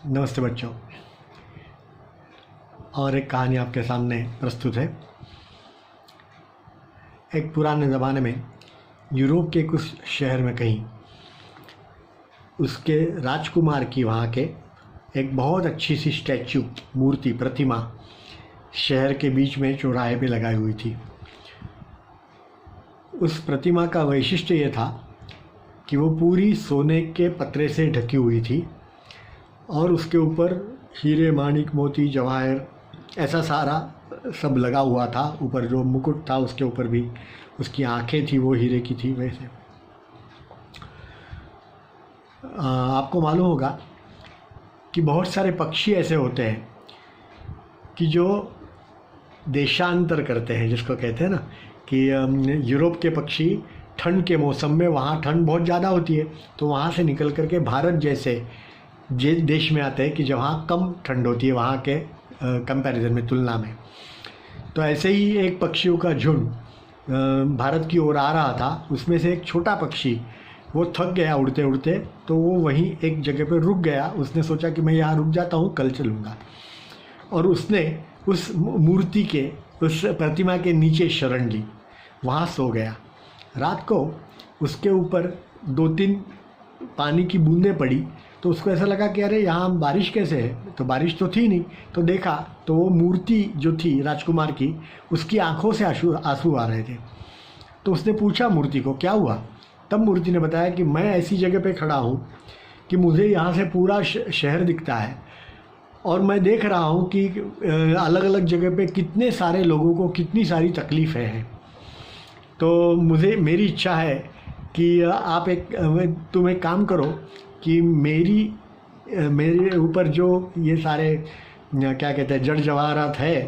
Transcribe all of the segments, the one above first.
नमस्ते बच्चों। और एक कहानी आपके सामने प्रस्तुत है। एक पुराने ज़माने में यूरोप के कुछ शहर में कहीं उसके राजकुमार की वहाँ के एक बहुत अच्छी सी स्टैच्यू, मूर्ति, प्रतिमा शहर के बीच में चौराहे पे लगाई हुई थी। उस प्रतिमा का वैशिष्ट्य ये था कि वो पूरी सोने के पत्रे से ढकी हुई थी और उसके ऊपर हीरे, माणिक, मोती, जवाहर ऐसा सारा सब लगा हुआ था। ऊपर जो मुकुट था उसके ऊपर भी उसकी आंखें थी, वो हीरे की थी। वैसे आपको मालूम होगा कि बहुत सारे पक्षी ऐसे होते हैं कि जो देशांतर करते हैं, जिसको कहते हैं ना कि यूरोप के पक्षी ठंड के मौसम में, वहाँ ठंड बहुत ज़्यादा होती है, तो वहाँ से निकल करके भारत जैसे देश में आते हैं कि जहाँ कम ठंड होती है वहाँ के कंपैरिजन में, तुलना में। तो ऐसे ही एक पक्षियों का झुंड भारत की ओर आ रहा था। उसमें से एक छोटा पक्षी वो थक गया उड़ते उड़ते, तो वो वहीं एक जगह पर रुक गया। उसने सोचा कि मैं यहाँ रुक जाता हूँ, कल चलूँगा। और उसने उस मूर्ति के, उस प्रतिमा के नीचे शरण ली, वहाँ सो गया। रात को उसके ऊपर 2-3 पानी की बूंदें पड़ी, तो उसको ऐसा लगा कि अरे यहाँ बारिश कैसे है। तो बारिश तो थी नहीं, तो देखा तो वो मूर्ति जो थी राजकुमार की, उसकी आंखों से आंसू आ रहे थे। तो उसने पूछा मूर्ति को, क्या हुआ? तब मूर्ति ने बताया कि मैं ऐसी जगह पे खड़ा हूँ कि मुझे यहाँ से पूरा शहर दिखता है और मैं देख रहा हूँ कि अलग अलग जगह पे कितने सारे लोगों को कितनी सारी तकलीफ़ें हैं। तो मेरी इच्छा है कि आप तुम एक काम करो कि मेरे ऊपर जो ये सारे क्या कहते हैं जड़ जवाहरात है,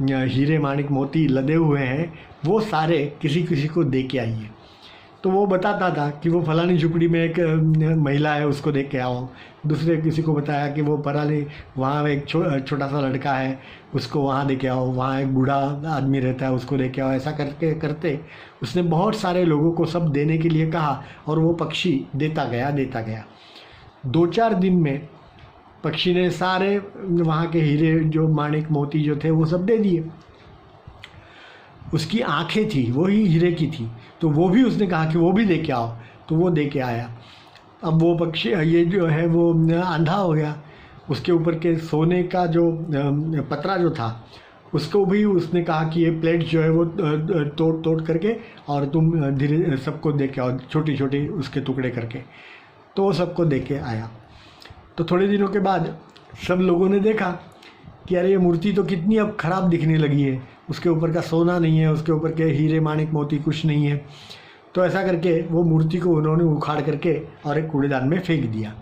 हीरे, माणिक, मोती लदे हुए हैं, वो सारे किसी किसी को दे के आइए। तो वो बताता था कि वो फलानी झुपड़ी में एक महिला है, उसको देख के आओ। दूसरे किसी को बताया कि वो फलानी वहाँ एक छोटा सा लड़का है, उसको वहाँ दे के आओ। वहाँ एक बूढ़ा आदमी रहता है, उसको दे के आओ। ऐसा करके करते उसने बहुत सारे लोगों को सब देने के लिए कहा और वो पक्षी देता गया। 2-4 दिन में पक्षी ने सारे वहाँ के हीरे, जो माणिक, मोती जो थे, वो सब दे दिए। उसकी आंखें थी वो ही हीरे की थी, तो वो भी उसने कहा कि वो भी दे के आओ, तो वो दे के आया। अब वो पक्षी ये जो है वो अंधा हो गया। उसके ऊपर के सोने का जो पतरा जो था, उसको भी उसने कहा कि ये प्लेट जो है वो तोड़ करके और तुम धीरे सबको दे के आओ, छोटी छोटी उसके टुकड़े करके। तो वो सबको दे के आया। तो थोड़े दिनों के बाद सब लोगों ने देखा कि अरे ये मूर्ति तो कितनी अब ख़राब दिखने लगी है, उसके ऊपर का सोना नहीं है, उसके ऊपर के हीरे, माणिक, मोती कुछ नहीं है। तो ऐसा करके वो मूर्ति को उन्होंने उखाड़ करके और एक कूड़ेदान में फेंक दिया।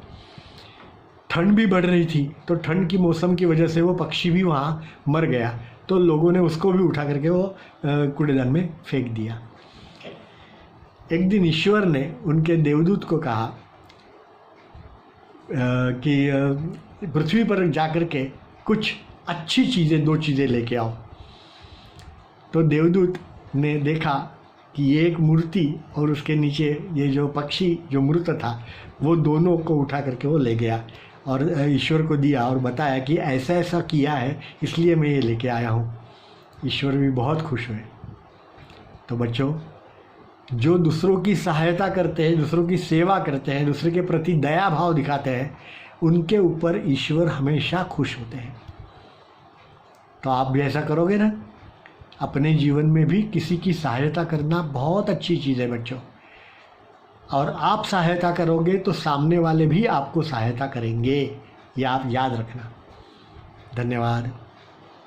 ठंड भी बढ़ रही थी, तो ठंड की मौसम की वजह से वो पक्षी भी वहाँ मर गया। तो लोगों ने उसको भी उठा करके वो कूड़ेदान में फेंक दिया। एक दिन ईश्वर ने उनके देवदूत को कहा कि पृथ्वी पर जाकर के कुछ अच्छी चीज़ें, 2 चीज़ें लेके आओ। तो देवदूत ने देखा कि ये एक मूर्ति और उसके नीचे ये जो पक्षी जो मृत था, वो दोनों को उठा करके वो ले गया और ईश्वर को दिया और बताया कि ऐसा ऐसा किया है, इसलिए मैं ये लेके आया हूँ। ईश्वर भी बहुत खुश हुए। तो बच्चों, जो दूसरों की सहायता करते हैं, दूसरों की सेवा करते हैं, दूसरे के प्रति दया भाव दिखाते हैं, उनके ऊपर ईश्वर हमेशा खुश होते हैं। तो आप भी ऐसा करोगे ना? अपने जीवन में भी किसी की सहायता करना बहुत अच्छी चीज़ है बच्चों। और आप सहायता करोगे तो सामने वाले भी आपको सहायता करेंगे, ये आप याद रखना। धन्यवाद।